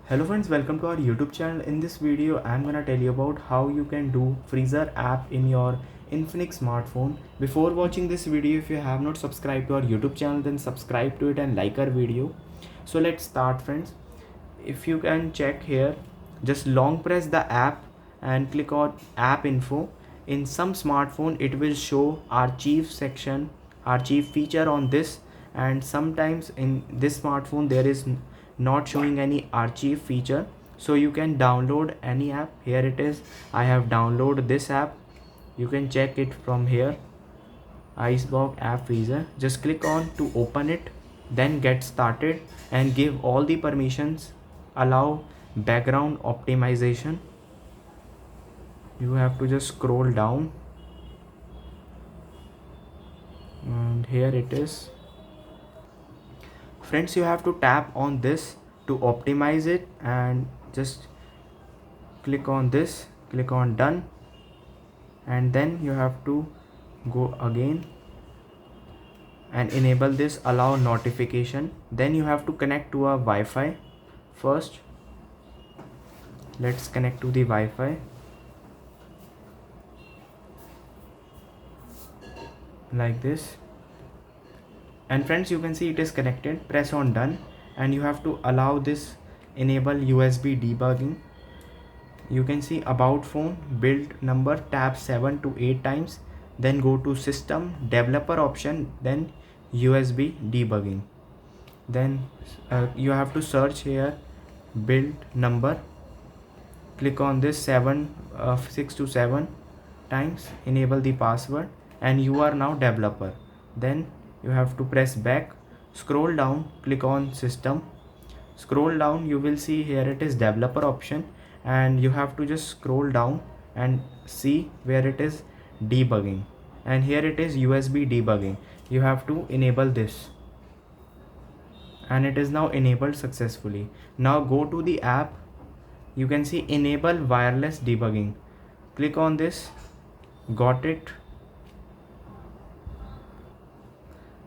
Hello friends, welcome to our YouTube channel. In this video I'm gonna tell you about how you can do freezer app in your Infinix smartphone. Before watching this video, if you have not subscribed to our YouTube channel, then subscribe to it and like our video. So let's start friends. If you can check here, just long press the app and click on app info. In some smartphone it will show archive section, archive feature on this, and sometimes in this smartphone there is not showing any archive feature, so you can download any app. Here it is, I have downloaded this app. You can check it from here, Icebox app freezer. Just click on to open it, then get started and give all the permissions. Allow background optimization. You have to just scroll down and here it is. Friends, you have to tap on this to optimize it and just click on this, click on done, and then you have to go again and enable this allow notification. Then you have to connect to a Wi-Fi first. Let's connect to the Wi-Fi like this. And friends, you can see it is connected. Press on done and you have to allow this enable USB debugging. You can see about phone, build number, tap 7 to 8 times, then go to system developer option, then USB debugging. Then you have to search here build number, click on this 6 to 7 times, enable the password, and you are now developer. Then you have to press back, scroll down, click on system, scroll down, you will see here it is developer option, and you have to just scroll down and see where it is debugging, and here it is USB debugging. You have to enable this and it is now enabled successfully. Now go to the app, you can see enable wireless debugging, click on this, got it.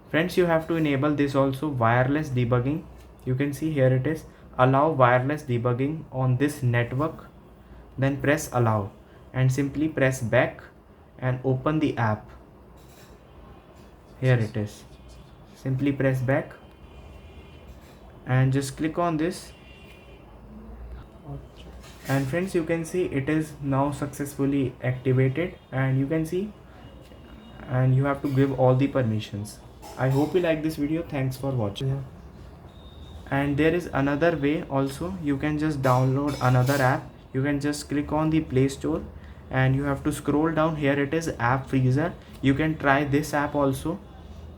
Friends, you have to enable this also, wireless debugging. You can see here it is allow wireless debugging on this network, then press allow and simply press back and open the app. Here it is, simply press back and just click on this, and friends, you can see it is now successfully activated, and you can see, and you have to give all the permissions. I hope you like this video. Thanks for watching. And there is another way also. You can just download another app. You can just click on the Play Store and you have to scroll down. Here it is app freezer. You can try this app also.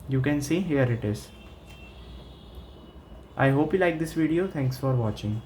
You can see here it is. I hope you like this video. Thanks for watching.